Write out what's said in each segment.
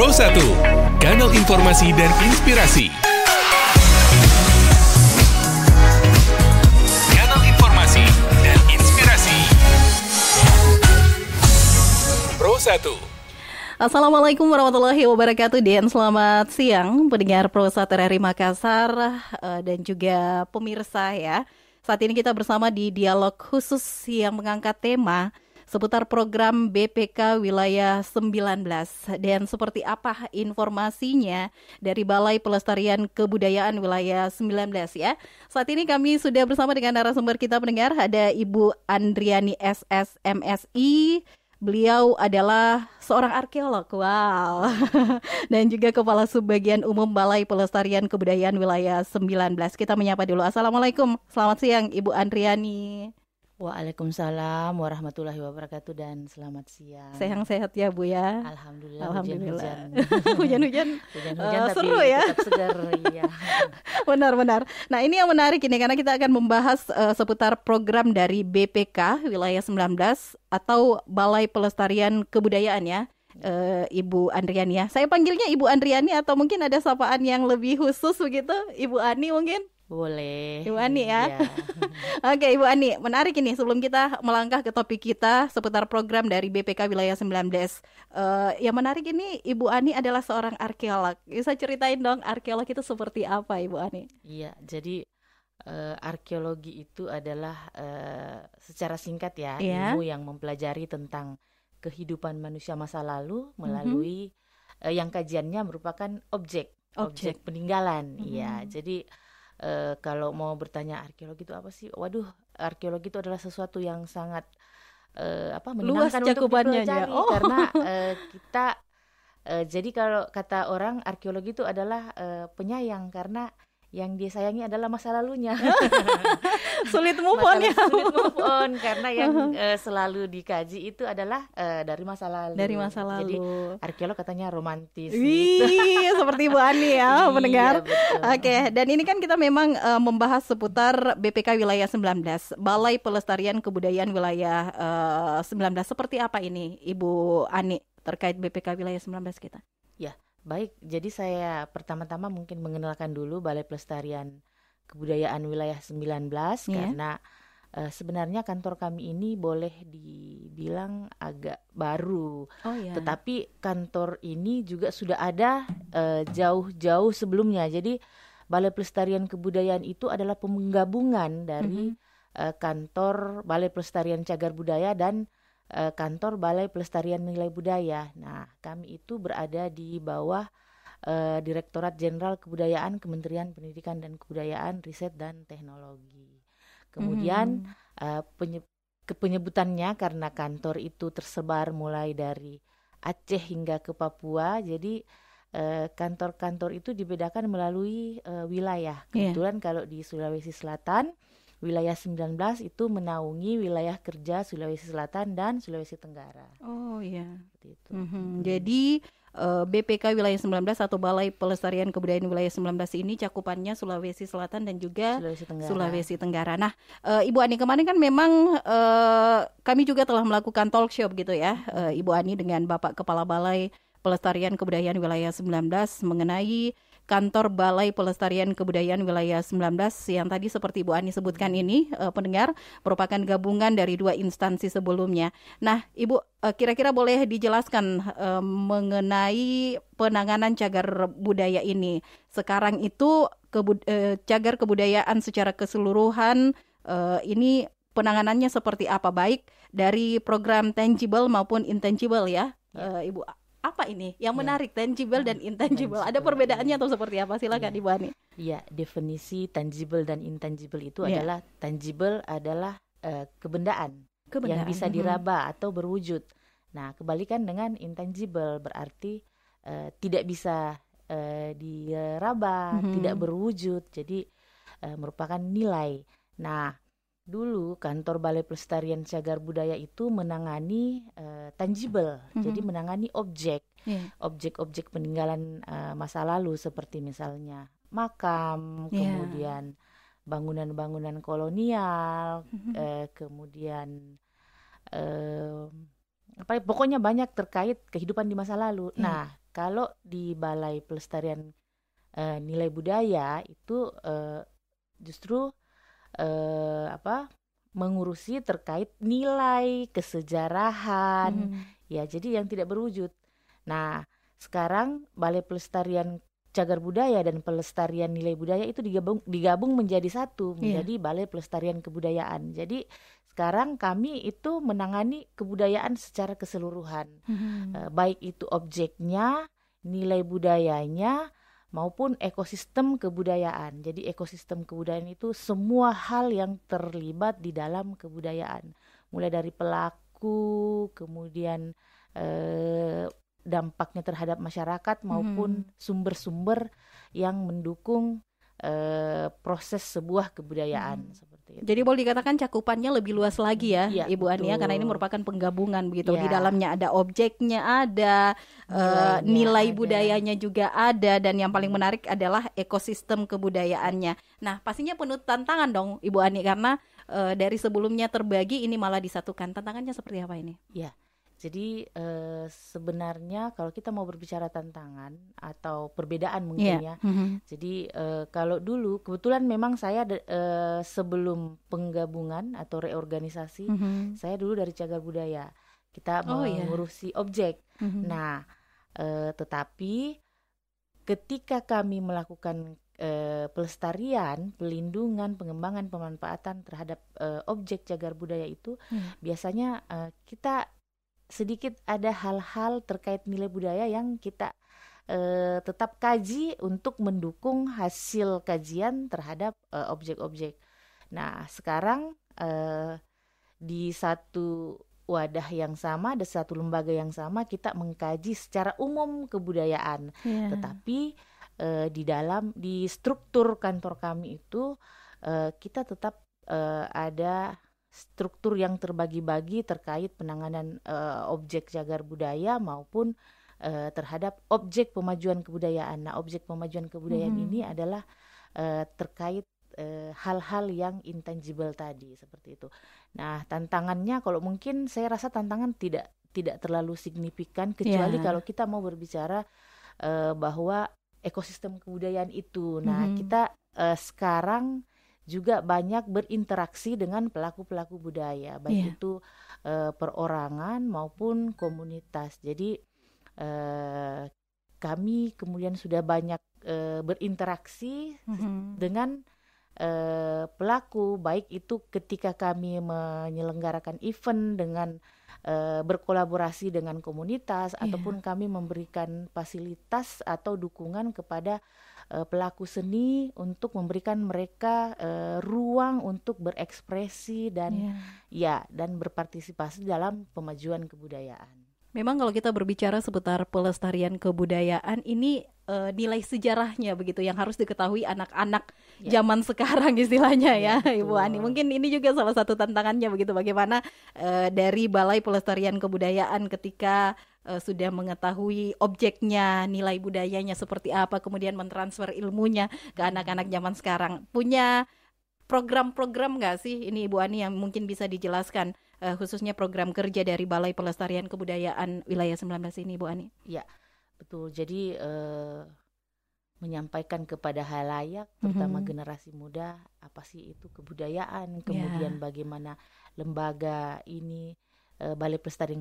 Pro1, kanal informasi dan inspirasi. Kanal informasi dan inspirasi. Pro1. Assalamualaikum warahmatullahi wabarakatuh dan selamat siang pendengar Pro1 RRI Makassar dan juga pemirsa ya. Saat ini kita bersama di dialog khusus yang mengangkat tema seputar program BPK Wilayah 19 dan seperti apa informasinya dari Balai Pelestarian Kebudayaan Wilayah 19 ya. Saat ini kami sudah bersama dengan narasumber kita pendengar, ada Ibu Andriani SS MSI. Beliau adalah seorang arkeolog, wow, dan juga Kepala Subbagian Umum Balai Pelestarian Kebudayaan Wilayah 19. Kita menyapa dulu. Assalamualaikum, selamat siang Ibu Andriani. Waalaikumsalam warahmatullahi wabarakatuh dan selamat siang. Sehat-sehat ya Bu ya. Alhamdulillah. Hujan-hujan tapi seru ya. Tetap segar ya. Benar-benar. Nah ini yang menarik ini karena kita akan membahas seputar program dari BPK Wilayah 19 atau Balai Pelestarian Kebudayaan ya. Ibu Andriani ya. Saya panggilnya Ibu Andriani atau mungkin ada sapaan yang lebih khusus begitu? Ibu Ani mungkin? Boleh. Ibu Ani ya. Oke, Ibu Ani, menarik ini sebelum kita melangkah ke topik kita seputar program dari BPK Wilayah 19. Yang menarik ini Ibu Ani adalah seorang arkeolog. Bisa ceritain dong arkeolog itu seperti apa Ibu Ani? Iya, jadi arkeologi itu adalah secara singkat ya, ilmu yang mempelajari tentang kehidupan manusia masa lalu melalui yang kajiannya merupakan objek peninggalan. Iya, jadi kalau mau bertanya arkeologi itu apa sih? Waduh, arkeologi itu adalah sesuatu yang sangat menyenangkan untuk dipelajari karena kita jadi kalau kata orang arkeologi itu adalah penyayang karena yang dia sayangi adalah masa lalunya. Sulit move on ya. Sulit move on karena yang selalu dikaji itu adalah dari masa lalu. Dari masa lalu. Jadi arkeolog katanya romantis. Iya, seperti Bu Ani ya, pendengar. Iya, Oke, dan ini kan kita memang membahas seputar BPK Wilayah 19, Balai Pelestarian Kebudayaan Wilayah 19. Seperti apa ini, Ibu Ani, terkait BPK Wilayah 19 kita? Ya. Baik, jadi saya pertama-tama mungkin mengenalkan dulu Balai Pelestarian Kebudayaan Wilayah 19 karena sebenarnya kantor kami ini boleh dibilang agak baru. Tetapi kantor ini juga sudah ada jauh-jauh sebelumnya. Jadi Balai Pelestarian Kebudayaan itu adalah penggabungan dari kantor Balai Pelestarian Cagar Budaya dan kantor Balai Pelestarian Nilai Budaya. Nah, kami itu berada di bawah Direktorat Jenderal Kebudayaan Kementerian Pendidikan dan Kebudayaan, Riset dan Teknologi. Kemudian penyebutannya karena kantor itu tersebar mulai dari Aceh hingga ke Papua. Jadi kantor-kantor itu dibedakan melalui wilayah. Kebetulan kalau di Sulawesi Selatan Wilayah 19 itu menaungi wilayah kerja Sulawesi Selatan dan Sulawesi Tenggara. Oh iya. Itu. Jadi BPK Wilayah 19 atau Balai Pelestarian Kebudayaan Wilayah 19 ini cakupannya Sulawesi Selatan dan juga Sulawesi Tenggara. Nah, Ibu Ani kemarin kan memang kami juga telah melakukan talk show gitu ya, Ibu Ani dengan Bapak Kepala Balai Pelestarian Kebudayaan Wilayah 19 mengenai Kantor Balai Pelestarian Kebudayaan Wilayah 19 yang tadi seperti Bu Ani sebutkan ini, pendengar, merupakan gabungan dari dua instansi sebelumnya. Nah, Ibu, kira-kira boleh dijelaskan mengenai penanganan cagar budaya ini. Sekarang itu cagar kebudayaan secara keseluruhan ini penanganannya seperti apa, baik dari program tangible maupun intangible ya. Ibu, apa ini yang menarik tangible dan intangible? Ada perbedaannya atau seperti apa? Silakan Ibu Ani. Iya, definisi tangible dan intangible itu adalah tangible adalah kebendaan yang bisa diraba atau berwujud. Nah, kebalikan dengan intangible berarti tidak bisa diraba, tidak berwujud. Jadi merupakan nilai. Nah, dulu kantor Balai Pelestarian Cagar Budaya itu menangani tangible, jadi menangani objek-objek peninggalan masa lalu seperti misalnya makam, kemudian bangunan-bangunan kolonial, kemudian pokoknya banyak terkait kehidupan di masa lalu. Nah, kalau di Balai Pelestarian Nilai Budaya itu justru mengurusi terkait nilai kesejarahan, ya, jadi yang tidak berwujud. Nah, sekarang Balai Pelestarian Cagar Budaya dan Pelestarian Nilai Budaya itu digabung menjadi satu, menjadi Balai Pelestarian Kebudayaan. Jadi sekarang kami itu menangani kebudayaan secara keseluruhan, baik itu objeknya, nilai budayanya, maupun ekosistem kebudayaan. Jadi ekosistem kebudayaan itu semua hal yang terlibat di dalam kebudayaan, mulai dari pelaku, kemudian dampaknya terhadap masyarakat, maupun sumber-sumber yang mendukung proses sebuah kebudayaan seperti itu. Jadi boleh dikatakan cakupannya lebih luas lagi ya, Ibu Ania, karena ini merupakan penggabungan begitu. Di dalamnya ada objeknya, ada nilai budayanya juga ada, dan yang paling menarik adalah ekosistem kebudayaannya. Nah, pastinya penuh tantangan dong Ibu Ani, karena dari sebelumnya terbagi, ini malah disatukan. Tantangannya seperti apa ini? Ya. Jadi sebenarnya kalau kita mau berbicara tantangan atau perbedaan mungkin ya. Jadi kalau dulu kebetulan memang saya sebelum penggabungan atau reorganisasi, saya dulu dari Cagar Budaya. Kita mengurusi objek. Nah, tetapi ketika kami melakukan pelestarian, pelindungan, pengembangan, pemanfaatan terhadap objek cagar budaya itu, biasanya kita sedikit ada hal-hal terkait nilai budaya yang kita tetap kaji untuk mendukung hasil kajian terhadap objek-objek. Nah, sekarang di satu wadah yang sama, ada satu lembaga yang sama, kita mengkaji secara umum kebudayaan. Tetapi di struktur kantor kami itu kita tetap ada struktur yang terbagi-bagi terkait penanganan objek cagar budaya maupun terhadap objek pemajuan kebudayaan. Nah, objek pemajuan kebudayaan ini adalah terkait hal-hal yang intangible tadi, seperti itu. Nah, tantangannya kalau mungkin saya rasa tantangan tidak terlalu signifikan, kecuali kalau kita mau berbicara bahwa ekosistem kebudayaan itu. Nah, kita sekarang juga banyak berinteraksi dengan pelaku-pelaku budaya, baik itu perorangan maupun komunitas. Jadi kami kemudian sudah banyak berinteraksi dengan pelaku, baik itu ketika kami menyelenggarakan event dengan berkolaborasi dengan komunitas, ataupun kami memberikan fasilitas atau dukungan kepada pelaku seni untuk memberikan mereka ruang untuk berekspresi dan dan berpartisipasi dalam pemajuan kebudayaan. Memang kalau kita berbicara seputar pelestarian kebudayaan ini nilai sejarahnya begitu yang harus diketahui anak-anak zaman sekarang istilahnya ya Ibu Ani. Mungkin ini juga salah satu tantangannya begitu, bagaimana dari Balai Pelestarian Kebudayaan ketika sudah mengetahui objeknya, nilai budayanya seperti apa, kemudian mentransfer ilmunya ke anak-anak zaman sekarang. Punya program-program nggak sih ini Ibu Ani yang mungkin bisa dijelaskan, khususnya program kerja dari Balai Pelestarian Kebudayaan Wilayah 19 ini Ibu Ani? Ya, betul. Jadi menyampaikan kepada halayak, terutama generasi muda, apa sih itu kebudayaan, kemudian bagaimana lembaga ini, Balai Pelestarian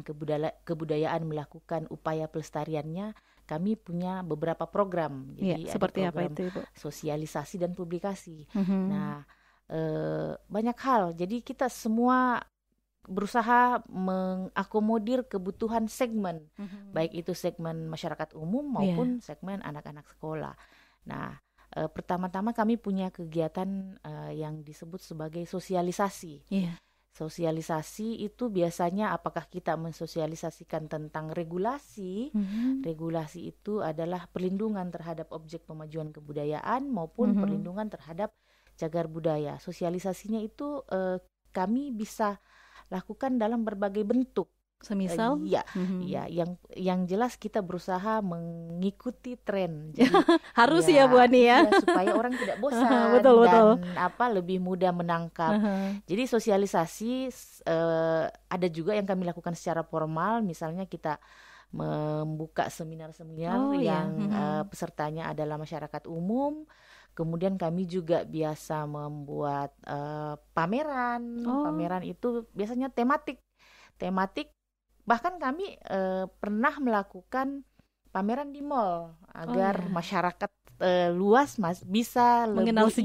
Kebudayaan melakukan upaya pelestariannya. Kami punya beberapa program. Jadi seperti ada program apa itu, Ibu? Sosialisasi dan publikasi. Nah, banyak hal. Jadi kita semua berusaha mengakomodir kebutuhan segmen, baik itu segmen masyarakat umum maupun segmen anak-anak sekolah. Nah, pertama-tama kami punya kegiatan yang disebut sebagai sosialisasi. Sosialisasi itu biasanya apakah kita mensosialisasikan tentang regulasi. Regulasi itu adalah perlindungan terhadap objek pemajuan kebudayaan maupun perlindungan terhadap cagar budaya. Sosialisasinya itu kami bisa lakukan dalam berbagai bentuk. Semisal? Ya, yang jelas kita berusaha mengikuti tren. Jadi harus ya Bu Ani ya. Supaya orang tidak bosan betul. lebih mudah menangkap. Jadi sosialisasi ada juga yang kami lakukan secara formal, misalnya kita membuka seminar-seminar yang pesertanya adalah masyarakat umum. Kemudian kami juga biasa membuat pameran. Pameran itu biasanya tematik. Bahkan kami pernah melakukan pameran di mall agar masyarakat luas bisa mengenal lebih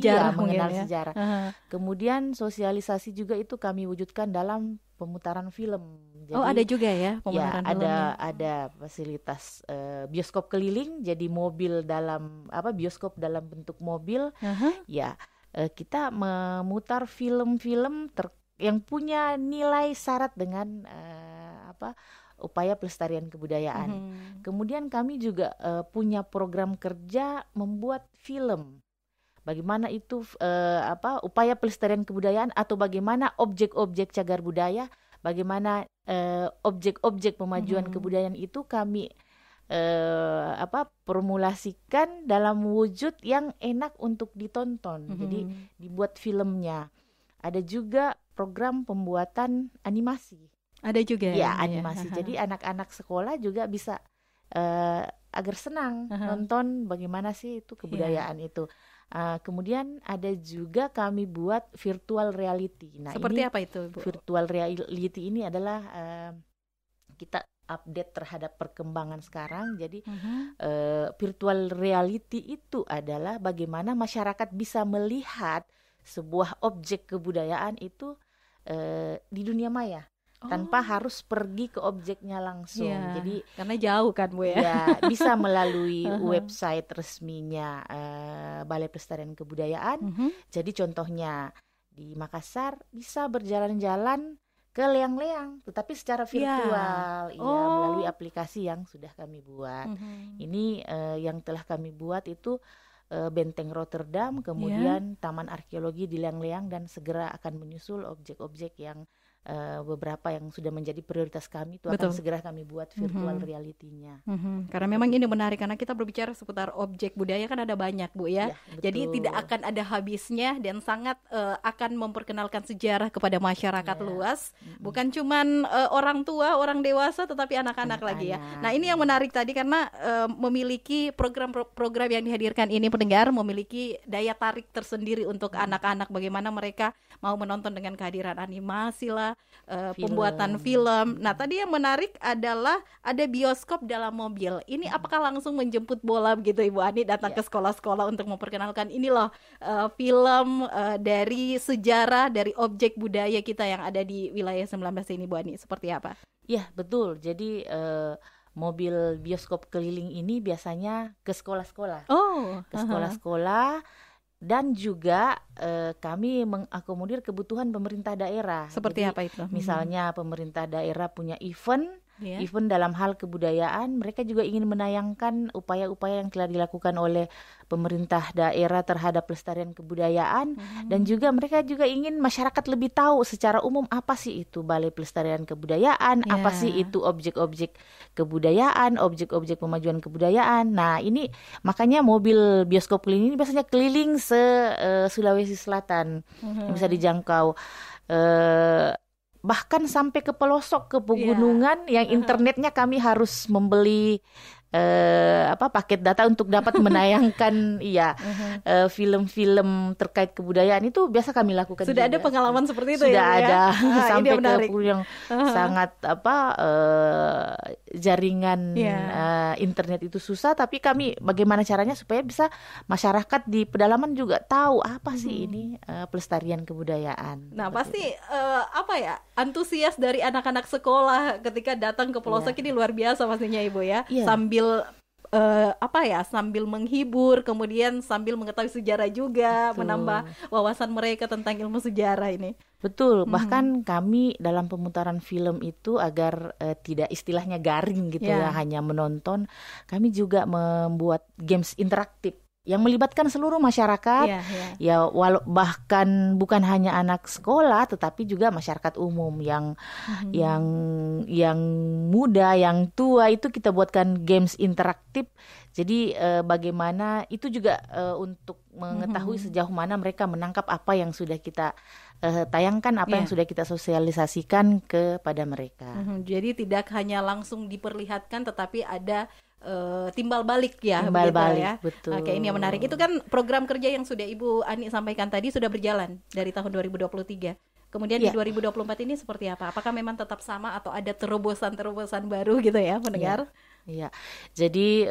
sejarah. Kemudian sosialisasi juga itu kami wujudkan dalam pemutaran film. Jadi, ada juga ya pemutaran film. Ada fasilitas bioskop keliling, jadi mobil dalam bioskop dalam bentuk mobil. Ya, kita memutar film-film yang punya nilai syarat dengan upaya pelestarian kebudayaan. Kemudian kami juga punya program kerja membuat film. Bagaimana itu upaya pelestarian kebudayaan atau bagaimana objek-objek cagar budaya, bagaimana objek-objek pemajuan kebudayaan itu kami formulasikan dalam wujud yang enak untuk ditonton. Jadi dibuat filmnya. Ada juga program pembuatan animasi. Ada juga ya animasi. Jadi anak-anak sekolah juga bisa agar senang nonton bagaimana sih itu kebudayaan itu. Kemudian ada juga kami buat virtual reality. Nah, seperti apa itu, Bu? Virtual reality ini adalah kita update terhadap perkembangan sekarang. Jadi virtual reality itu adalah bagaimana masyarakat bisa melihat sebuah objek kebudayaan itu di dunia maya. Tanpa harus pergi ke objeknya langsung. Jadi karena jauh kan Bu ya. Ya bisa melalui website resminya Balai Pelestarian Kebudayaan. Jadi contohnya di Makassar bisa berjalan-jalan ke leang-leang, tetapi secara virtual, melalui aplikasi yang sudah kami buat. Ini yang telah kami buat itu Benteng Rotterdam, kemudian Taman Arkeologi di Leang-leang, dan segera akan menyusul objek-objek yang beberapa yang sudah menjadi prioritas kami itu akan segera kami buat virtual reality-nya. Karena memang ini menarik, karena kita berbicara seputar objek budaya kan ada banyak Bu ya. Jadi tidak akan ada habisnya dan sangat akan memperkenalkan sejarah kepada masyarakat luas. Bukan cuman orang tua, orang dewasa, tetapi anak-anak lagi ya. Nah ini yang menarik tadi karena memiliki program-program yang dihadirkan ini pendengar memiliki daya tarik tersendiri untuk anak-anak, bagaimana mereka mau menonton dengan kehadiran animasi lah, pembuatan film. Nah tadi yang menarik adalah ada bioskop dalam mobil. Ini apakah langsung menjemput bola begitu Ibu Ani datang ke sekolah-sekolah untuk memperkenalkan ini loh film dari sejarah, dari objek budaya kita yang ada di wilayah 19 ini Bu Ani, seperti apa? Ya betul, jadi mobil bioskop keliling ini biasanya ke sekolah-sekolah. Ke sekolah-sekolah. Dan juga kami mengakomodir kebutuhan pemerintah daerah. Seperti jadi, apa itu? Misalnya pemerintah daerah punya event dalam hal kebudayaan, mereka juga ingin menayangkan upaya-upaya yang telah dilakukan oleh pemerintah daerah terhadap pelestarian kebudayaan, dan juga mereka juga ingin masyarakat lebih tahu secara umum apa sih itu Balai Pelestarian Kebudayaan, apa sih itu objek-objek kebudayaan, objek-objek pemajuan kebudayaan. Nah ini makanya mobil bioskop keliling ini biasanya keliling Sulawesi Selatan yang bisa dijangkau. Bahkan sampai ke pelosok, ke pegunungan yang internetnya kami harus membeli paket data untuk dapat menayangkan film-film terkait kebudayaan. Itu biasa kami lakukan. Sudah juga ada pengalaman seperti itu. Sudah ada sampai ke yang sangat jaringan internet itu susah, tapi kami bagaimana caranya supaya bisa masyarakat di pedalaman juga tahu apa sih ini pelestarian kebudayaan. Nah pasti antusias dari anak-anak sekolah ketika datang ke pelosok ini luar biasa pastinya Ibu ya. Sambil sambil menghibur, kemudian sambil mengetahui sejarah juga. Betul. Menambah wawasan mereka tentang ilmu sejarah ini. Betul, bahkan kami dalam pemutaran film itu agar tidak istilahnya garing gitu hanya menonton, kami juga membuat games interaktif. yang melibatkan seluruh masyarakat, ya bahkan bukan hanya anak sekolah, tetapi juga masyarakat umum yang muda, yang tua, itu kita buatkan games interaktif. Jadi bagaimana itu juga untuk mengetahui sejauh mana mereka menangkap apa yang sudah kita tayangkan, apa yang sudah kita sosialisasikan kepada mereka. Jadi tidak hanya langsung diperlihatkan, tetapi ada timbal balik ya, timbal balik, ya. Betul. Oke, ini yang menarik. Itu kan program kerja yang sudah Ibu Ani sampaikan tadi sudah berjalan dari tahun 2023. Kemudian di 2024 ini seperti apa? Apakah memang tetap sama atau ada terobosan-terobosan baru gitu ya, pendengar? Iya. Jadi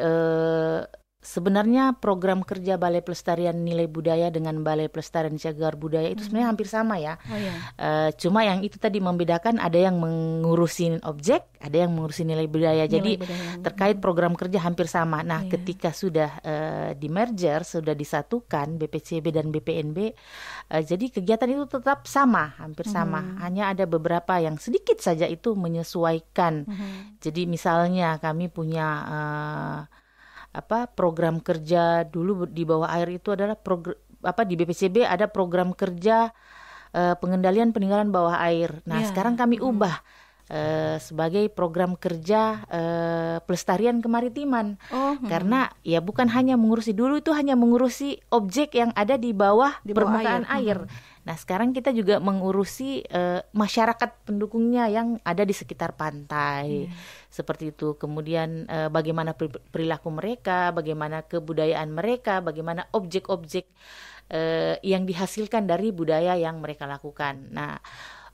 sebenarnya program kerja Balai Pelestarian Nilai Budaya dengan Balai Pelestarian Cagar Budaya itu sebenarnya hampir sama ya. Cuma yang itu tadi membedakan, ada yang mengurusin objek, ada yang mengurusin nilai budaya. Jadi terkait program kerja hampir sama. Nah, ketika sudah di merger, sudah disatukan BPCB dan BPNB, jadi kegiatan itu tetap sama, hampir sama. Hanya ada beberapa yang sedikit saja itu menyesuaikan. Jadi misalnya kami punya program kerja dulu di bawah air itu adalah di BPCB ada program kerja pengendalian peninggalan bawah air. Nah, sekarang kami ubah sebagai program kerja pelestarian kemaritiman. Karena ya bukan hanya mengurusi, dulu itu hanya mengurusi objek yang ada di bawah permukaan air. Nah, sekarang kita juga mengurusi masyarakat pendukungnya yang ada di sekitar pantai. Seperti itu. Kemudian bagaimana perilaku mereka, bagaimana kebudayaan mereka, bagaimana objek-objek yang dihasilkan dari budaya yang mereka lakukan. Nah,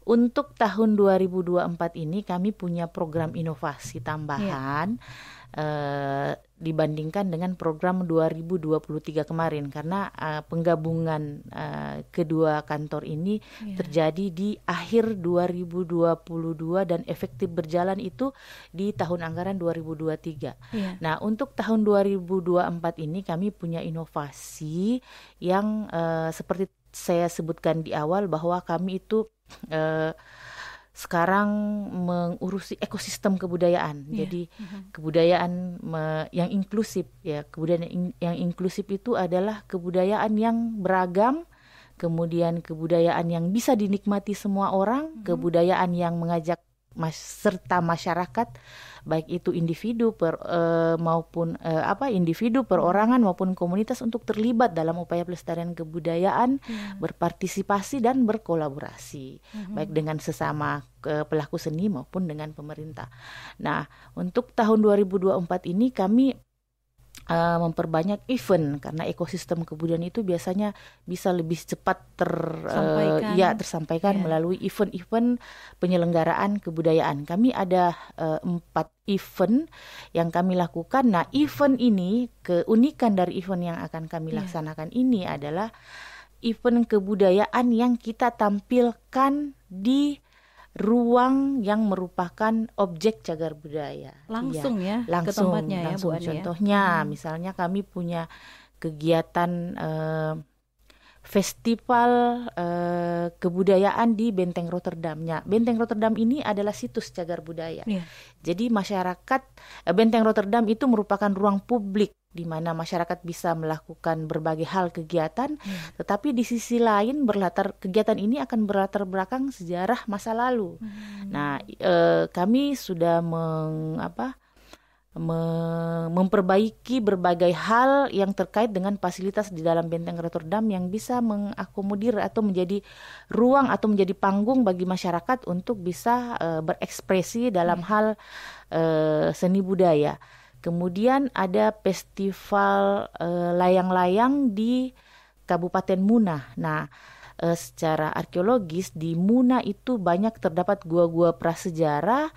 untuk tahun 2024 ini kami punya program inovasi tambahan dibandingkan dengan program 2023 kemarin, karena penggabungan kedua kantor ini terjadi di akhir 2022 dan efektif berjalan itu di tahun anggaran 2023. Nah, untuk tahun 2024 ini kami punya inovasi yang seperti saya sebutkan di awal, bahwa kami itu sekarang mengurusi ekosistem kebudayaan. Jadi kebudayaan yang inklusif ya. Kebudayaan yang inklusif itu adalah kebudayaan yang beragam, kemudian kebudayaan yang bisa dinikmati semua orang, kebudayaan yang mengajak serta masyarakat, baik itu individu maupun individu, perorangan maupun komunitas, untuk terlibat dalam upaya pelestarian kebudayaan, berpartisipasi dan berkolaborasi, baik dengan sesama pelaku seni maupun dengan pemerintah. Nah, untuk tahun 2024 ini kami memperbanyak event, karena ekosistem kebudayaan itu biasanya bisa lebih cepat tersampaikan melalui event-event penyelenggaraan kebudayaan. Kami ada 4 event yang kami lakukan. Nah, event ini, keunikan dari event yang akan kami laksanakan ini adalah event kebudayaan yang kita tampilkan di ruang yang merupakan objek cagar budaya. Langsung langsung ke tempatnya langsung. Bu Ani, contohnya misalnya kami punya kegiatan festival kebudayaan di Benteng Rotterdamnya. Benteng Rotterdam ini adalah situs cagar budaya. Jadi masyarakat, Benteng Rotterdam itu merupakan ruang publik di mana masyarakat bisa melakukan berbagai hal kegiatan, tetapi di sisi lain kegiatan ini akan berlatar belakang sejarah masa lalu. Nah, kami sudah memperbaiki berbagai hal yang terkait dengan fasilitas di dalam Benteng Rotterdam yang bisa mengakomodir atau menjadi ruang atau menjadi panggung bagi masyarakat untuk bisa berekspresi dalam hal seni budaya. Kemudian ada festival layang-layang di Kabupaten Muna. Nah, secara arkeologis di Muna itu banyak terdapat gua-gua prasejarah.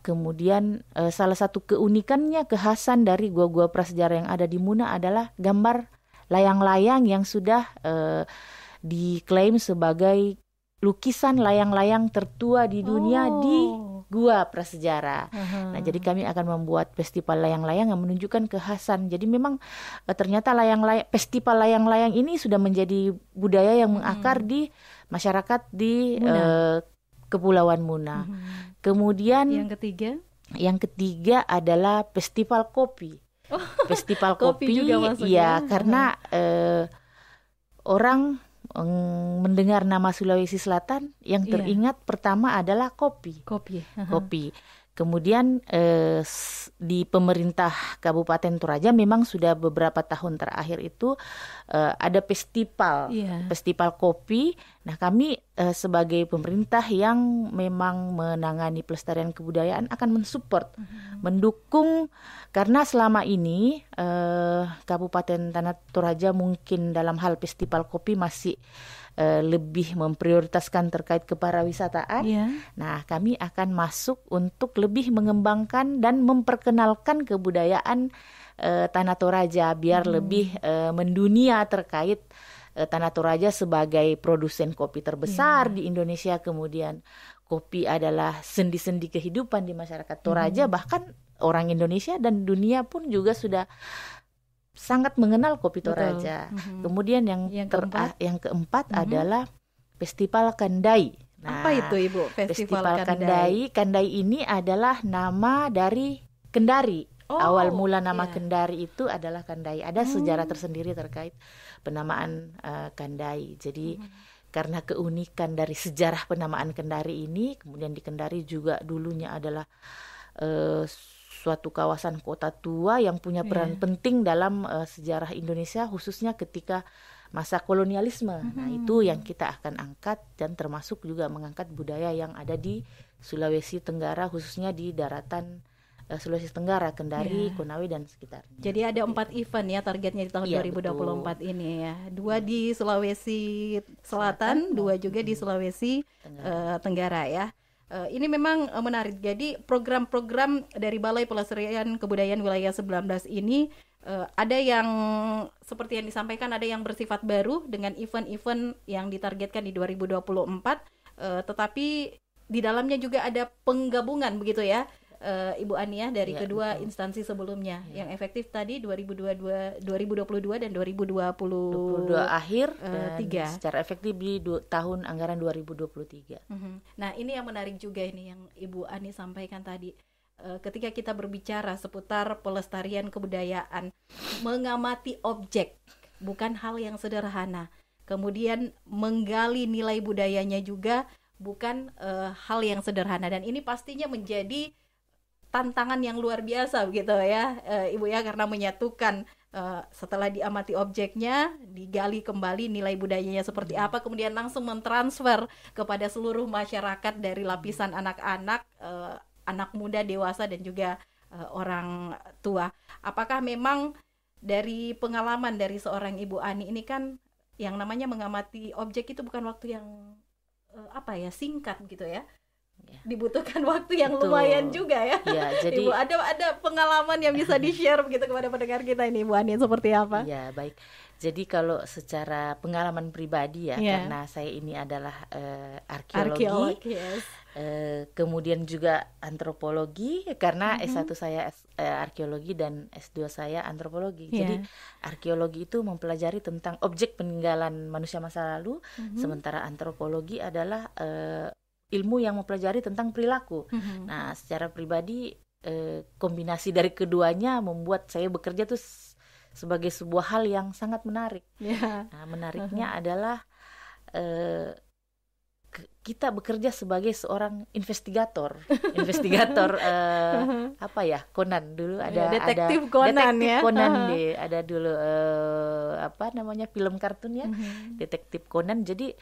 Kemudian salah satu keunikannya, kekhasan dari gua-gua prasejarah yang ada di Muna adalah gambar layang-layang yang sudah diklaim sebagai lukisan layang-layang tertua di dunia di gua prasejarah. Nah, jadi kami akan membuat festival layang-layang yang menunjukkan kekhasan. Jadi memang ternyata festival layang-layang ini sudah menjadi budaya yang mengakar di masyarakat di Kepulauan Muna. Kemudian yang ketiga adalah festival kopi. Festival Kopi kopi, juga masuk ya, ya. karena orang mendengar nama Sulawesi Selatan yang Iya. teringat pertama adalah kopi. Kopi. Kopi. Kemudian di pemerintah Kabupaten Toraja memang sudah beberapa tahun terakhir itu ada festival, Iya. festival kopi. Nah, kami sebagai pemerintah yang memang menangani pelestarian kebudayaan akan mensupport, mendukung, karena selama ini Kabupaten Tanah Toraja mungkin dalam hal festival kopi masih lebih memprioritaskan terkait kepariwisataan. Iya. Nah, kami akan masuk untuk lebih mengembangkan dan memperkenalkan kebudayaan Tanah Toraja biar lebih mendunia terkait Tanah Toraja sebagai produsen kopi terbesar di Indonesia. Kemudian kopi adalah sendi-sendi kehidupan di masyarakat Toraja, bahkan orang Indonesia dan dunia pun juga sudah sangat mengenal kopi Toraja. Kemudian yang keempat adalah Festival Kandai. Nah, Apa itu Ibu Festival Kandai? Kandai ini adalah nama dari Kendari. Awal mula nama iya. Kendari itu adalah Kandai. Ada sejarah tersendiri terkait penamaan Kandai. Jadi karena keunikan dari sejarah penamaan Kendari ini, kemudian di Kendari juga dulunya adalah suatu kawasan kota tua yang punya peran penting dalam sejarah Indonesia, khususnya ketika masa kolonialisme. Nah, itu yang kita akan angkat dan termasuk juga mengangkat budaya yang ada di Sulawesi Tenggara, khususnya di daratan Sulawesi Tenggara, Kendari, Konawe dan sekitarnya. Jadi ada 4 event ya targetnya di tahun 2024 ini ya. 2 di Sulawesi Selatan, 2 juga di Sulawesi Tenggara ya. Ini memang menarik. Jadi program-program dari Balai Pelestarian Kebudayaan Wilayah 19 ini ada yang seperti yang disampaikan, ada yang bersifat baru dengan event-event yang ditargetkan di 2024, tetapi di dalamnya juga ada penggabungan begitu ya. Ibu Ania dari kedua instansi sebelumnya yang efektif tadi 2022 dan 2022 akhir dan 3. secara efektif di tahun anggaran 2023. Nah, ini yang menarik juga ini yang Ibu Ani sampaikan tadi. Ketika kita berbicara seputar pelestarian kebudayaan, mengamati objek bukan hal yang sederhana. Kemudian menggali nilai budayanya juga bukan hal yang sederhana, dan ini pastinya menjadi tantangan yang luar biasa begitu ya, Ibu ya, karena menyatukan setelah diamati objeknya, digali kembali nilai budayanya seperti apa, kemudian langsung mentransfer kepada seluruh masyarakat dari lapisan anak-anak, anak muda, dewasa dan juga orang tua. Apakah memang dari pengalaman dari seorang Ibu Ani ini kan yang namanya mengamati objek itu bukan waktu yang singkat gitu ya. Dibutuhkan waktu yang lumayan juga ya. Jadi Ibu ada pengalaman yang bisa di-share begitu kepada pendengar kita ini, Ibu Ani, seperti apa? Ya, baik. Jadi kalau secara pengalaman pribadi ya, karena saya ini adalah arkeologi, kemudian juga antropologi, karena S1 saya arkeologi dan S2 saya antropologi. Jadi arkeologi itu mempelajari tentang objek peninggalan manusia masa lalu, sementara antropologi adalah ilmu yang mempelajari tentang perilaku. Nah, secara pribadi kombinasi dari keduanya membuat saya bekerja tuh sebagai sebuah hal yang sangat menarik. Nah, menariknya adalah kita bekerja sebagai seorang investigator. Conan dulu ada detektif Conan ya. Ada dulu film kartunnya, detektif Conan. Jadi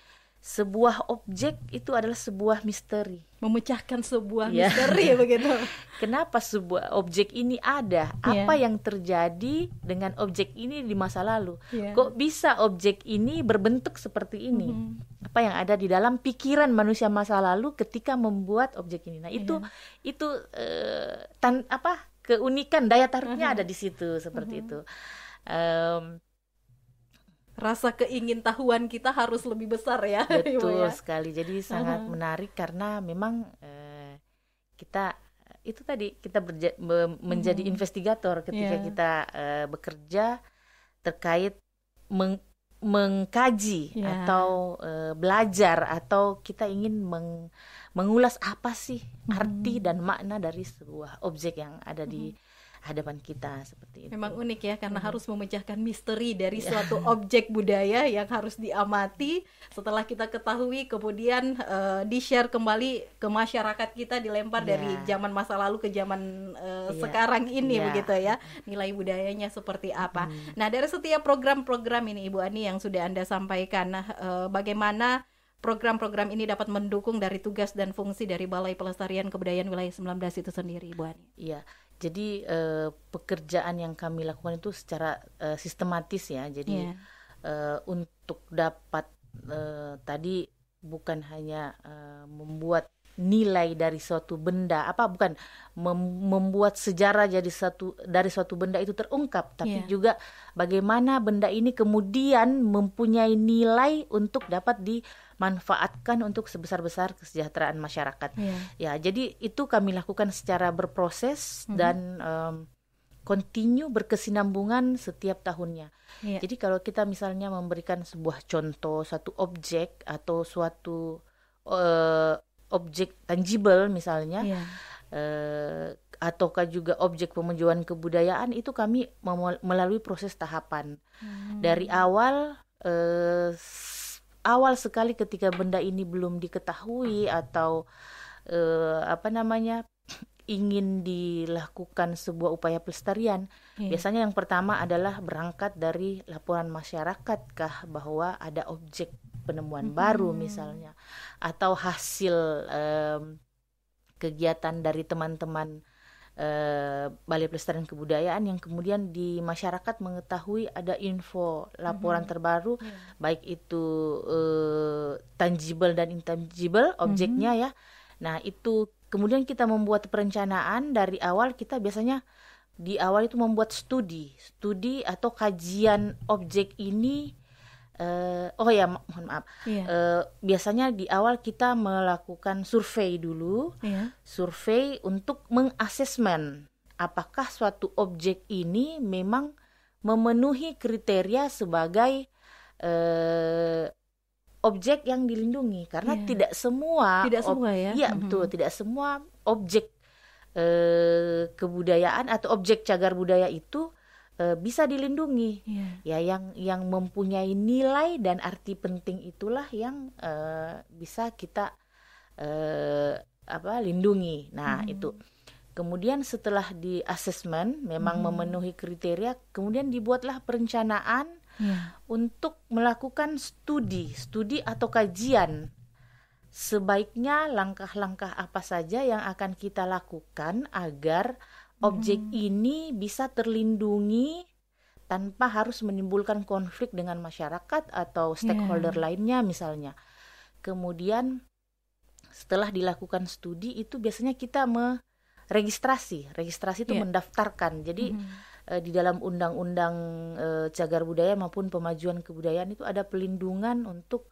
sebuah objek itu adalah sebuah misteri, memecahkan sebuah misteri begitu. Kenapa sebuah objek ini ada? Apa yang terjadi dengan objek ini di masa lalu? Kok bisa objek ini berbentuk seperti ini? Apa yang ada di dalam pikiran manusia masa lalu ketika membuat objek ini? Nah, itu keunikan, daya tariknya ada di situ, seperti itu. Rasa keingintahuan kita harus lebih besar ya. Betul sekali. Jadi sangat menarik karena memang kita itu tadi kita menjadi investigator ketika kita bekerja terkait mengkaji atau belajar, atau kita ingin mengulas apa sih arti dan makna dari sebuah objek yang ada di hadapan kita seperti itu. Memang unik ya, karena harus memecahkan misteri dari suatu objek budaya yang harus diamati. Setelah kita ketahui, kemudian di-share kembali ke masyarakat kita, dilempar dari zaman masa lalu ke zaman sekarang ini, begitu ya. Nilai budayanya seperti apa. Nah, dari setiap program-program ini Ibu Ani yang sudah Anda sampaikan, bagaimana program-program ini dapat mendukung dari tugas dan fungsi dari Balai Pelestarian Kebudayaan Wilayah 19 itu sendiri, Ibu Ani? Iya, jadi pekerjaan yang kami lakukan itu secara sistematis ya. Jadi untuk dapat tadi bukan hanya membuat nilai dari suatu benda, membuat sejarah dari suatu benda itu terungkap, tapi juga bagaimana benda ini kemudian mempunyai nilai untuk dapat dimanfaatkan untuk sebesar-besar kesejahteraan masyarakat. Ya, jadi itu kami lakukan secara berproses dan continue, berkesinambungan setiap tahunnya. Jadi kalau kita misalnya memberikan sebuah contoh, suatu objek atau suatu objek tangible misalnya, ataukah juga objek pemajuan kebudayaan, itu kami melalui proses tahapan. Dari awal sekali ketika benda ini belum diketahui atau ingin dilakukan sebuah upaya pelestarian, biasanya yang pertama adalah berangkat dari laporan masyarakat bahwa ada objek penemuan baru misalnya, atau hasil kegiatan dari teman-teman Balai Pelestarian Kebudayaan yang kemudian di masyarakat mengetahui ada info laporan terbaru, baik itu tangible dan intangible objeknya ya. Nah, itu kemudian kita membuat perencanaan dari awal. Kita biasanya di awal itu membuat studi atau kajian objek ini. Mohon maaf. Biasanya di awal kita melakukan survei dulu, survei untuk mengasesmen apakah suatu objek ini memang memenuhi kriteria sebagai objek yang dilindungi, karena tidak semua betul, tidak semua objek kebudayaan atau objek cagar budaya itu bisa dilindungi. Ya, yang mempunyai nilai dan arti penting itulah yang bisa kita lindungi. Nah, itu kemudian setelah di assessment memang memenuhi kriteria, kemudian dibuatlah perencanaan untuk melakukan studi atau kajian. Sebaiknya langkah-langkah apa saja yang akan kita lakukan agar objek ini bisa terlindungi tanpa harus menimbulkan konflik dengan masyarakat atau stakeholder lainnya misalnya. Kemudian setelah dilakukan studi itu biasanya kita registrasi itu mendaftarkan. Jadi di dalam undang-undang cagar budaya maupun pemajuan kebudayaan itu ada pelindungan untuk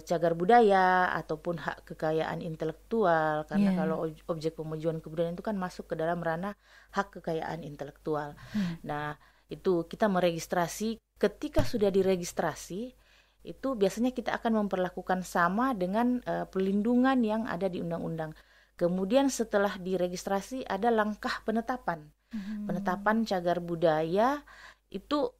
cagar budaya ataupun hak kekayaan intelektual, karena kalau objek pemajuan kebudayaan itu kan masuk ke dalam ranah hak kekayaan intelektual. Nah, itu kita meregistrasi. Ketika sudah diregistrasi, itu biasanya kita akan memperlakukan sama dengan pelindungan yang ada di undang-undang. Kemudian setelah diregistrasi ada langkah penetapan. Penetapan cagar budaya itu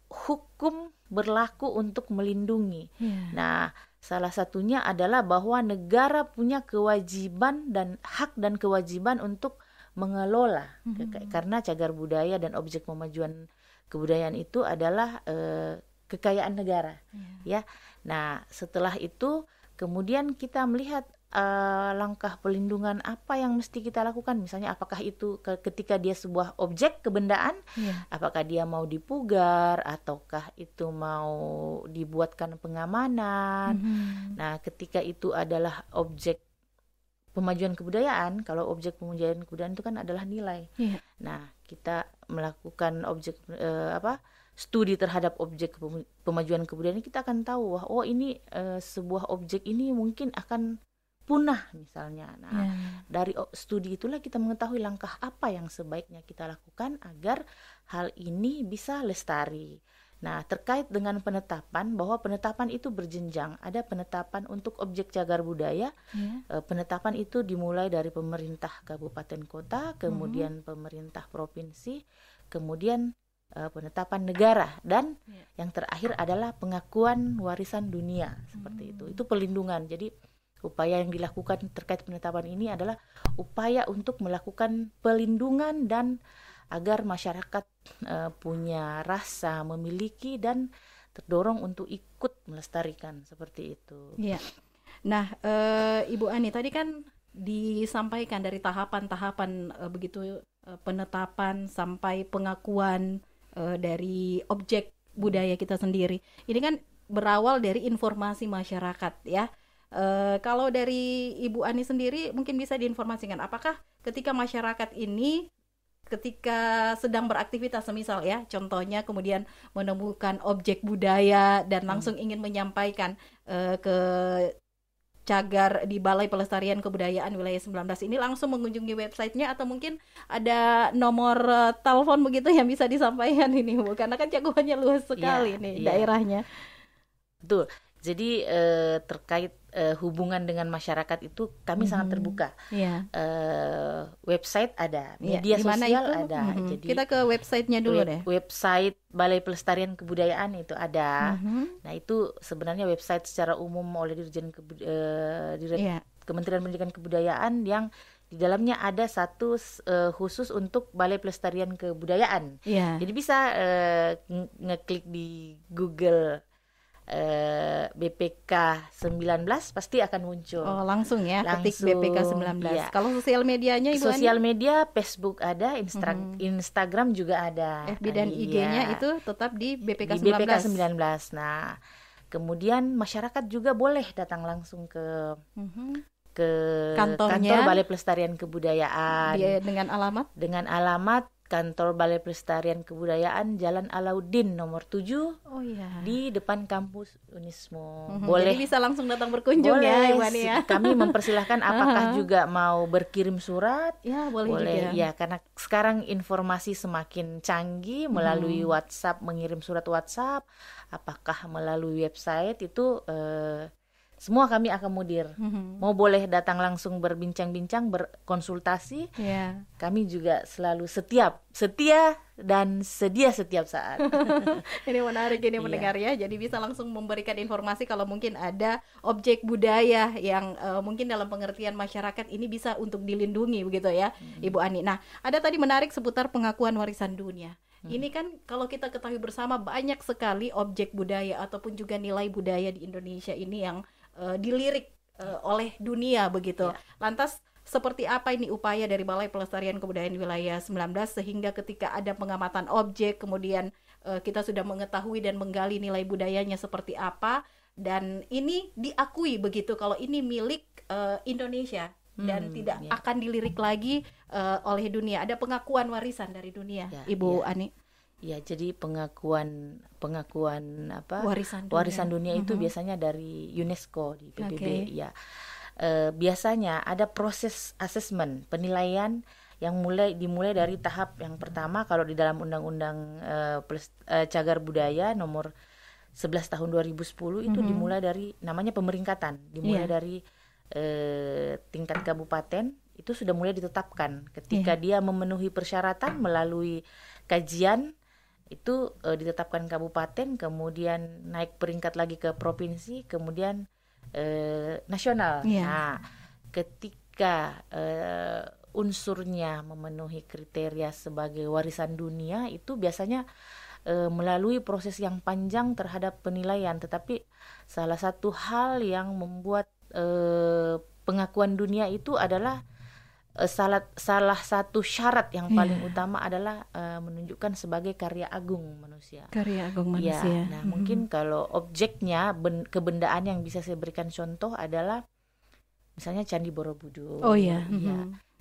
hukum berlaku untuk melindungi. Nah, salah satunya adalah bahwa negara punya kewajiban dan hak dan kewajiban untuk mengelola, karena cagar budaya dan objek pemajuan kebudayaan itu adalah kekayaan negara. Ya. Nah, setelah itu kemudian kita melihat langkah pelindungan apa yang mesti kita lakukan. Misalnya apakah itu ketika dia sebuah objek kebendaan, apakah dia mau dipugar ataukah itu mau dibuatkan pengamanan. Nah, ketika itu adalah objek pemajuan kebudayaan, kalau objek pemajuan kebudayaan itu kan adalah nilai. Nah, kita melakukan studi terhadap objek pemajuan kebudayaan, kita akan tahu wah ini sebuah objek ini mungkin akan punah misalnya. Nah, dari studi itulah kita mengetahui langkah apa yang sebaiknya kita lakukan agar hal ini bisa lestari. Nah, terkait dengan penetapan, bahwa penetapan itu berjenjang. Ada penetapan untuk objek cagar budaya. Penetapan itu dimulai dari pemerintah kabupaten kota, kemudian pemerintah provinsi, kemudian penetapan negara, dan yang terakhir adalah pengakuan warisan dunia. Seperti itu. Itu pelindungan. Jadi upaya yang dilakukan terkait penetapan ini adalah upaya untuk melakukan pelindungan dan agar masyarakat punya rasa memiliki dan terdorong untuk ikut melestarikan, seperti itu. Iya. Nah, Ibu Ani tadi kan disampaikan dari tahapan-tahapan begitu penetapan sampai pengakuan dari objek budaya kita sendiri. Ini kan berawal dari informasi masyarakat ya. Kalau dari Ibu Ani sendiri mungkin bisa diinformasikan apakah ketika masyarakat ini ketika sedang beraktivitas semisal ya contohnya kemudian menemukan objek budaya dan langsung ingin menyampaikan ke cagar di Balai Pelestarian Kebudayaan Wilayah 19 ini langsung mengunjungi websitenya atau mungkin ada nomor telepon begitu yang bisa disampaikan ini Bu, karena kan cakupannya luas sekali nih daerahnya. Betul. Jadi terkait hubungan dengan masyarakat itu kami sangat terbuka. Website ada, media sosial ada. Jadi kita ke websitenya dulu deh. Website Balai Pelestarian Kebudayaan itu ada. Nah itu sebenarnya website secara umum oleh Kementerian Pendidikan Kebudayaan yang di dalamnya ada satu khusus untuk Balai Pelestarian Kebudayaan. Jadi bisa ngeklik di Google BPK 19 pasti akan muncul. Oh, langsung ya, ketik BPK 19. Kalau sosial medianya Ibu Ani? Sosial media Facebook ada, Instagram juga ada. FB dan IG-nya itu tetap di BPK 19. Di BPK 19. Nah, kemudian masyarakat juga boleh datang langsung ke kantor Balai Pelestarian Kebudayaan. Dengan alamat Kantor Balai Pelestarian Kebudayaan Jalan Alauddin nomor 7 di depan kampus Unismo. Boleh. Jadi bisa langsung datang berkunjung ya Ibu Ani ya. Kami mempersilahkan apakah juga mau berkirim surat? Ya, boleh juga. Ya, karena sekarang informasi semakin canggih melalui WhatsApp, mengirim surat WhatsApp, apakah melalui website itu semua kami akomodir. Mau boleh datang langsung berbincang-bincang, berkonsultasi. Kami juga selalu setia dan sedia setiap saat. Ini menarik ini mendengar ya. Jadi bisa langsung memberikan informasi kalau mungkin ada objek budaya yang mungkin dalam pengertian masyarakat ini bisa untuk dilindungi begitu ya, Ibu Ani. Nah, ada tadi menarik seputar pengakuan warisan dunia. Ini kan kalau kita ketahui bersama banyak sekali objek budaya ataupun juga nilai budaya di Indonesia ini yang dilirik oleh dunia begitu. Lantas seperti apa ini upaya dari Balai Pelestarian Kebudayaan Wilayah 19 sehingga ketika ada pengamatan objek kemudian kita sudah mengetahui dan menggali nilai budayanya seperti apa dan ini diakui begitu kalau ini milik Indonesia dan tidak akan dilirik lagi oleh dunia. Ada pengakuan warisan dari dunia, Ibu Ani. Ya, jadi pengakuan apa warisan dunia itu biasanya dari UNESCO di PBB. Ya, biasanya ada proses asesmen penilaian yang dimulai dari tahap yang pertama. Kalau di dalam Undang-Undang Cagar Budaya nomor 11 tahun 2010 itu dimulai dari namanya pemeringkatan, dimulai dari tingkat kabupaten itu sudah mulai ditetapkan ketika dia memenuhi persyaratan melalui kajian. Itu ditetapkan kabupaten, kemudian naik peringkat lagi ke provinsi, kemudian nasional. Nah, ketika unsurnya memenuhi kriteria sebagai warisan dunia, itu biasanya melalui proses yang panjang terhadap penilaian. Tetapi salah satu hal yang membuat pengakuan dunia itu adalah salah satu syarat yang paling utama adalah menunjukkan sebagai karya agung manusia. Karya agung manusia. Nah, mungkin kalau objeknya kebendaan yang bisa saya berikan contoh adalah misalnya Candi Borobudur.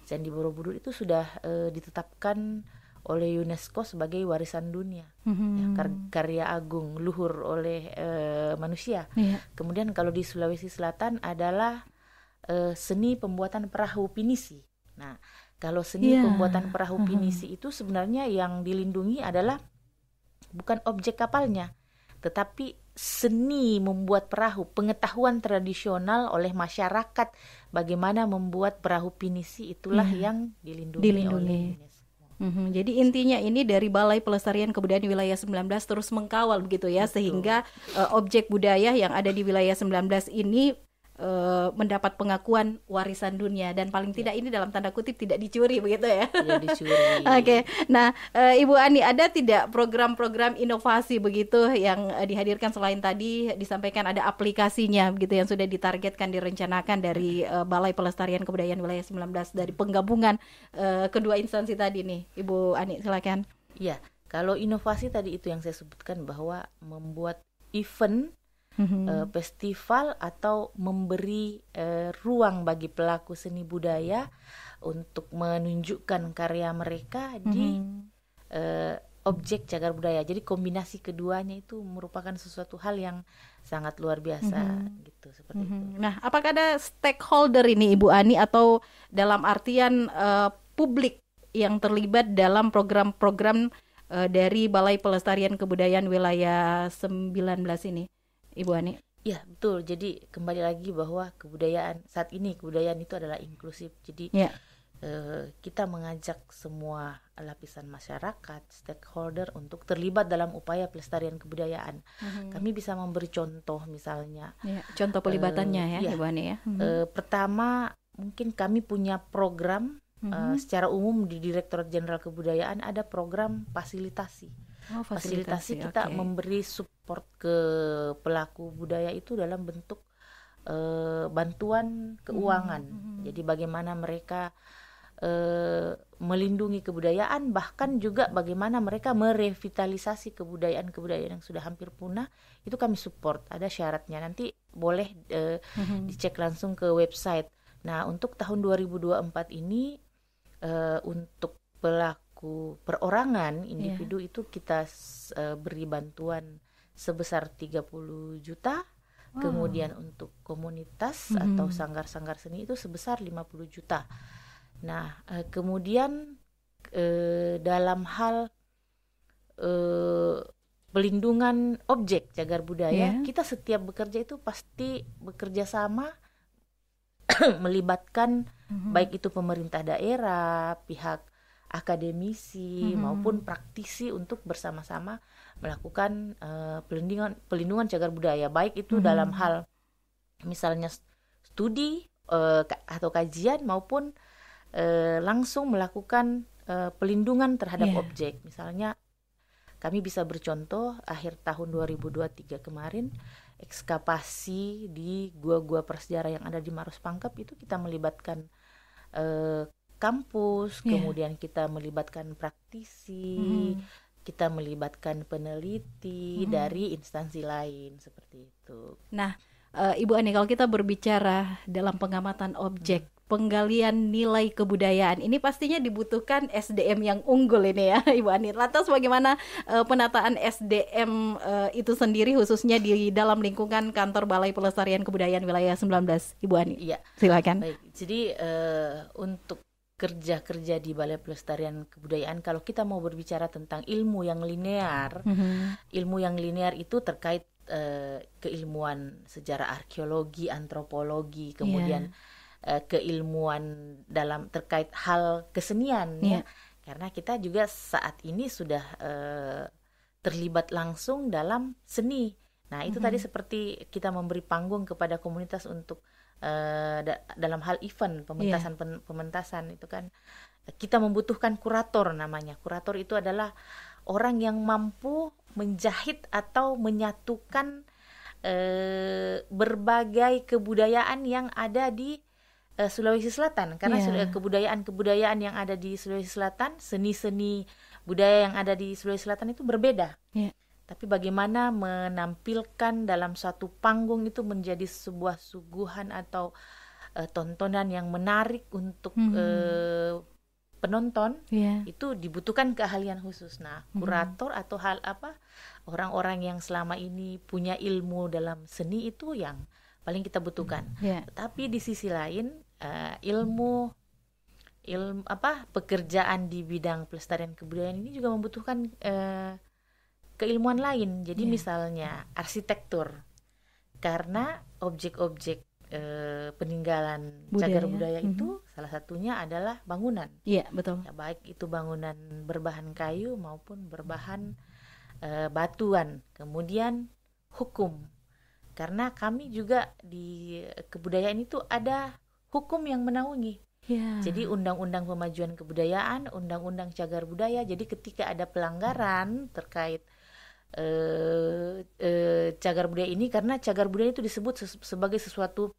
Candi Borobudur itu sudah ditetapkan oleh UNESCO sebagai warisan dunia, karya agung luhur oleh manusia. Kemudian kalau di Sulawesi Selatan adalah seni pembuatan perahu pinisi. Nah, kalau seni pembuatan perahu pinisi itu sebenarnya yang dilindungi adalah bukan objek kapalnya, tetapi seni membuat perahu, pengetahuan tradisional oleh masyarakat bagaimana membuat perahu pinisi, itulah yang dilindungi oleh UNESCO. Jadi intinya ini dari Balai Pelestarian Kebudayaan Wilayah 19 terus mengkawal begitu ya. Betul. Sehingga objek budaya yang ada di wilayah 19 ini mendapat pengakuan warisan dunia, dan paling tidak ini dalam tanda kutip tidak dicuri begitu ya. Tidak dicuri. Oke. Nah, Ibu Ani, ada tidak program-program inovasi begitu yang dihadirkan selain tadi disampaikan ada aplikasinya begitu yang sudah ditargetkan, direncanakan dari Balai Pelestarian Kebudayaan Wilayah 19 dari penggabungan kedua instansi tadi nih, Ibu Ani, silakan. Iya, kalau inovasi tadi itu yang saya sebutkan bahwa membuat event festival atau memberi ruang bagi pelaku seni budaya untuk menunjukkan karya mereka di objek cagar budaya. Jadi kombinasi keduanya itu merupakan sesuatu hal yang sangat luar biasa gitu, seperti itu. Nah, apakah ada stakeholder ini Ibu Ani, atau dalam artian publik yang terlibat dalam program-program dari Balai Pelestarian Kebudayaan Wilayah 19 ini, Ibu Ani? Ya, betul. Jadi kembali lagi bahwa kebudayaan saat ini, kebudayaan itu adalah inklusif. Jadi kita mengajak semua lapisan masyarakat, stakeholder untuk terlibat dalam upaya pelestarian kebudayaan. Kami bisa memberi contoh misalnya. Contoh pelibatannya Ibu Ani ya. Pertama, mungkin kami punya program secara umum di Direktorat Jenderal Kebudayaan ada program fasilitasi. Fasilitasi kita memberi support ke pelaku budaya itu dalam bentuk bantuan keuangan. Jadi bagaimana mereka melindungi kebudayaan, bahkan juga bagaimana mereka merevitalisasi kebudayaan-kebudayaan yang sudah hampir punah, itu kami support. Ada syaratnya, nanti boleh dicek langsung ke website. Nah, untuk tahun 2024 ini untuk pelaku perorangan individu itu kita beri bantuan sebesar 30 juta. Kemudian untuk komunitas atau sanggar-sanggar seni itu sebesar 50 juta. Nah, kemudian dalam hal pelindungan objek cagar budaya, kita setiap bekerja itu pasti bekerja sama melibatkan baik itu pemerintah daerah, pihak akademisi maupun praktisi untuk bersama-sama melakukan pelindungan cagar budaya, baik itu dalam hal misalnya studi atau kajian maupun langsung melakukan pelindungan terhadap objek. Misalnya kami bisa bercontoh akhir tahun 2023 kemarin ekskavasi di gua-gua prasejarah yang ada di Maros Pangkep itu kita melibatkan kampus, kemudian kita melibatkan praktisi, kita melibatkan peneliti dari instansi lain seperti itu. Nah, Ibu Ani, kalau kita berbicara dalam pengamatan objek, penggalian nilai kebudayaan, ini pastinya dibutuhkan SDM yang unggul ini ya, Ibu Ani. Lantas bagaimana penataan SDM itu sendiri khususnya di dalam lingkungan kantor Balai Pelestarian Kebudayaan Wilayah 19, Ibu Ani? Iya. Silakan. Baik. Jadi untuk kerja-kerja di Balai Pelestarian Kebudayaan, kalau kita mau berbicara tentang ilmu yang linear, ilmu yang linear itu terkait keilmuan sejarah arkeologi, antropologi, kemudian keilmuan dalam terkait hal kesenian ya, karena kita juga saat ini sudah terlibat langsung dalam seni. Nah itu tadi seperti kita memberi panggung kepada komunitas untuk dalam hal event pementasan itu kan kita membutuhkan kurator namanya. Kurator itu adalah orang yang mampu menjahit atau menyatukan berbagai kebudayaan yang ada di Sulawesi Selatan, karena kebudayaan yang ada di Sulawesi Selatan, seni-seni budaya yang ada di Sulawesi Selatan itu berbeda. Tapi bagaimana menampilkan dalam suatu panggung itu menjadi sebuah suguhan atau tontonan yang menarik untuk penonton, itu dibutuhkan keahlian khusus. Nah, kurator atau orang-orang yang selama ini punya ilmu dalam seni itu yang paling kita butuhkan. Tapi di sisi lain ilmu pekerjaan di bidang pelestarian kebudayaan ini juga membutuhkan keilmuan lain. Jadi misalnya arsitektur, karena objek-objek peninggalan cagar budaya itu salah satunya adalah bangunan. Iya, betul. Ya, baik itu bangunan berbahan kayu maupun berbahan batuan. Kemudian hukum, karena kami juga di kebudayaan itu ada hukum yang menaungi. Jadi undang-undang pemajuan kebudayaan, undang-undang cagar budaya. Jadi ketika ada pelanggaran terkait cagar budaya ini, karena cagar budaya itu disebut sebagai sesuatu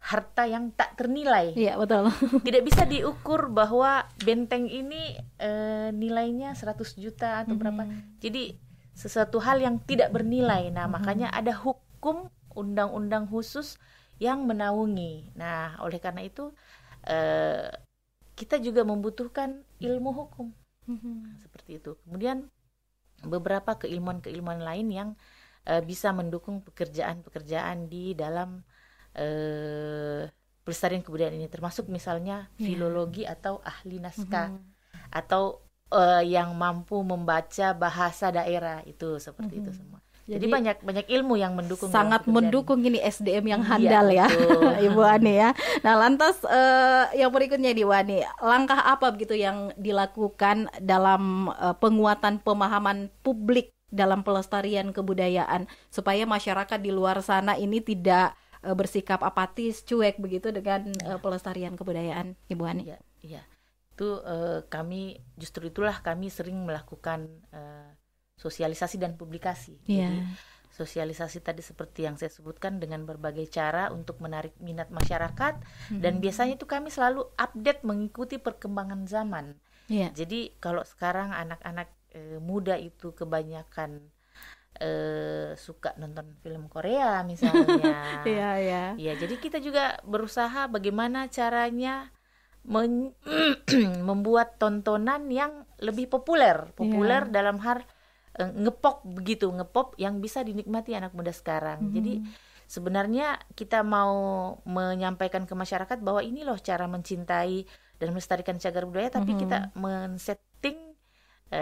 harta yang tak ternilai. Iya, betul. Tidak bisa diukur bahwa benteng ini nilainya 100 juta atau berapa. Jadi sesuatu hal yang tidak bernilai. Nah, makanya ada hukum undang-undang khusus yang menaungi. Nah, oleh karena itu kita juga membutuhkan ilmu hukum. Seperti itu. Kemudian beberapa keilmuan-keilmuan lain yang bisa mendukung pekerjaan-pekerjaan di dalam pelestarian kebudayaan ini, termasuk misalnya filologi atau ahli naskah, atau yang mampu membaca bahasa daerah, itu seperti itu semua. Jadi banyak ilmu yang mendukung, sangat mendukung ini SDM yang handal ya, Ibu Ani ya. Nah, lantas yang berikutnya di Wani, langkah apa begitu yang dilakukan dalam penguatan pemahaman publik dalam pelestarian kebudayaan supaya masyarakat di luar sana ini tidak bersikap apatis, cuek begitu dengan pelestarian kebudayaan, Ibu Ani? Iya. Itu justru itulah kami sering melakukan sosialisasi dan publikasi. Jadi sosialisasi tadi seperti yang saya sebutkan dengan berbagai cara untuk menarik minat masyarakat, dan biasanya itu kami selalu update mengikuti perkembangan zaman. Jadi kalau sekarang anak-anak muda itu kebanyakan suka nonton film Korea misalnya. Ya, jadi kita juga berusaha bagaimana caranya membuat tontonan yang lebih populer dalam hal ngepop yang bisa dinikmati anak muda sekarang. Jadi sebenarnya kita mau menyampaikan ke masyarakat bahwa ini loh cara mencintai dan melestarikan cagar budaya, tapi kita men-setting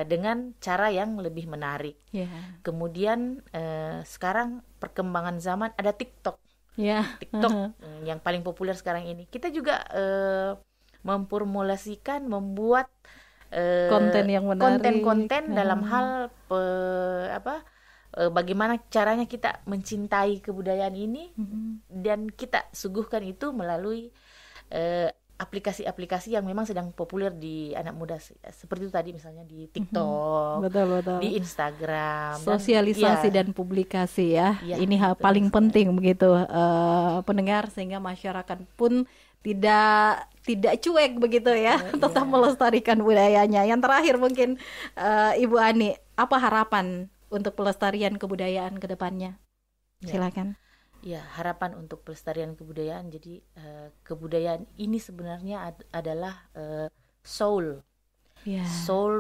dengan cara yang lebih menarik. Kemudian sekarang perkembangan zaman ada TikTok. TikTok yang paling populer sekarang ini. Kita juga memformulasikan, membuat konten yang menarik, konten dalam hal bagaimana caranya kita mencintai kebudayaan ini, dan kita suguhkan itu melalui aplikasi-aplikasi yang memang sedang populer di anak muda, seperti itu tadi misalnya di TikTok, di Instagram, sosialisasi dan publikasi ini hal paling penting begitu, pendengar, sehingga masyarakat pun tidak cuek begitu ya, tetap melestarikan budayanya. Yang terakhir mungkin Ibu Ani, apa harapan untuk pelestarian kebudayaan ke depannya? Silakan. Ya, harapan untuk pelestarian kebudayaan. Jadi kebudayaan ini sebenarnya adalah soul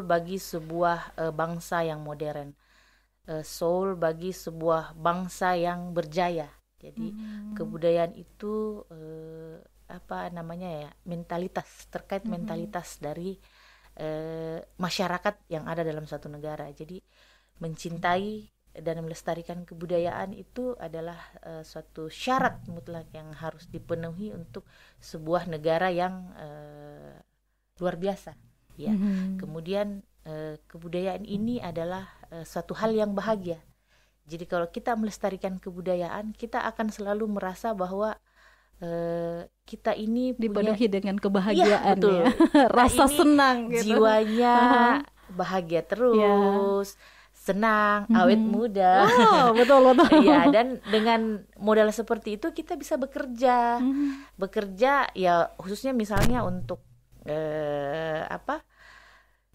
bagi sebuah bangsa yang modern, soul bagi sebuah bangsa yang berjaya. Jadi kebudayaan itu mentalitas, terkait mentalitas dari masyarakat yang ada dalam suatu negara. Jadi mencintai dan melestarikan kebudayaan itu adalah suatu syarat mutlak yang harus dipenuhi untuk sebuah negara yang luar biasa. Kemudian kebudayaan ini adalah suatu hal yang bahagia. Jadi kalau kita melestarikan kebudayaan, kita akan selalu merasa bahwa kita ini dipenuhi dengan kebahagiaan, rasa ini senang gitu. Jiwanya bahagia terus, senang, awet muda. Betul. Ya, dan dengan modal seperti itu kita bisa bekerja ya, khususnya misalnya untuk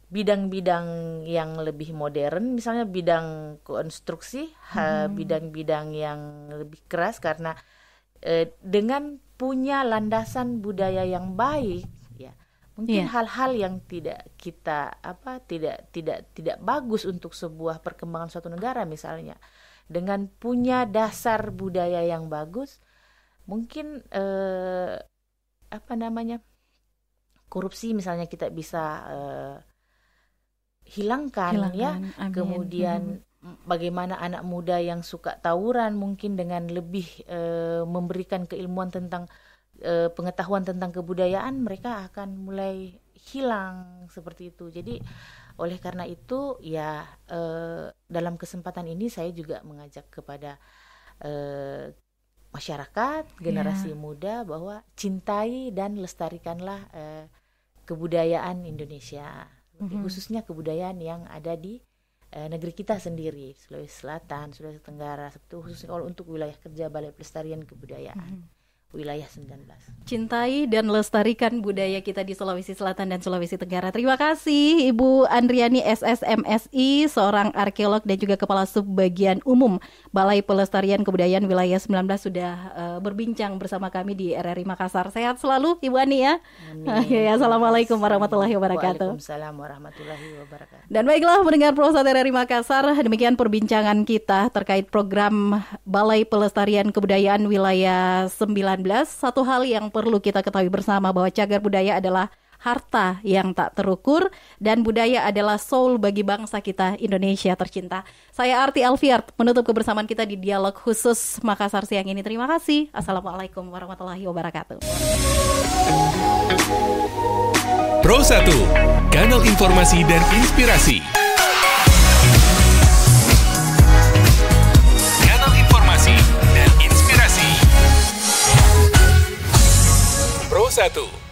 bidang-bidang yang lebih modern, misalnya bidang konstruksi, bidang-bidang yang lebih keras, karena dengan punya landasan budaya yang baik, ya mungkin hal-hal yang tidak bagus untuk sebuah perkembangan suatu negara, misalnya dengan punya dasar budaya yang bagus, mungkin korupsi misalnya kita bisa hilangkan. Ya. Amin. Kemudian bagaimana anak muda yang suka tawuran mungkin dengan lebih memberikan keilmuan tentang pengetahuan tentang kebudayaan, mereka akan mulai hilang seperti itu. Jadi oleh karena itu ya dalam kesempatan ini saya juga mengajak kepada masyarakat, generasi muda bahwa cintai dan lestarikanlah kebudayaan Indonesia, khususnya kebudayaan yang ada di negeri kita sendiri, Sulawesi Selatan, Sulawesi Tenggara, khususnya kalau untuk wilayah kerja Balai Pelestarian Kebudayaan wilayah 19. Cintai dan lestarikan budaya kita di Sulawesi Selatan dan Sulawesi Tenggara. Terima kasih Ibu Andriani SSMSI, seorang arkeolog dan juga Kepala Subbagian Umum Balai Pelestarian Kebudayaan Wilayah 19 sudah berbincang bersama kami di RRI Makassar. Sehat selalu Ibu Ani ya. Oke, assalamualaikum warahmatullahi wabarakatuh. Waalaikumsalam warahmatullahi wabarakatuh. Dan baiklah mendengar Prosat RRI Makassar, demikian perbincangan kita terkait program Balai Pelestarian Kebudayaan Wilayah 19. Satu hal yang perlu kita ketahui bersama bahwa cagar budaya adalah harta yang tak terukur dan budaya adalah soul bagi bangsa kita Indonesia tercinta. Saya Arti Alfiard menutup kebersamaan kita di dialog khusus Makassar siang ini. Terima kasih. Assalamualaikum warahmatullahi wabarakatuh. Pro 1, kanal informasi dan inspirasi. Kanal informasi dan inspirasi. Pro 1.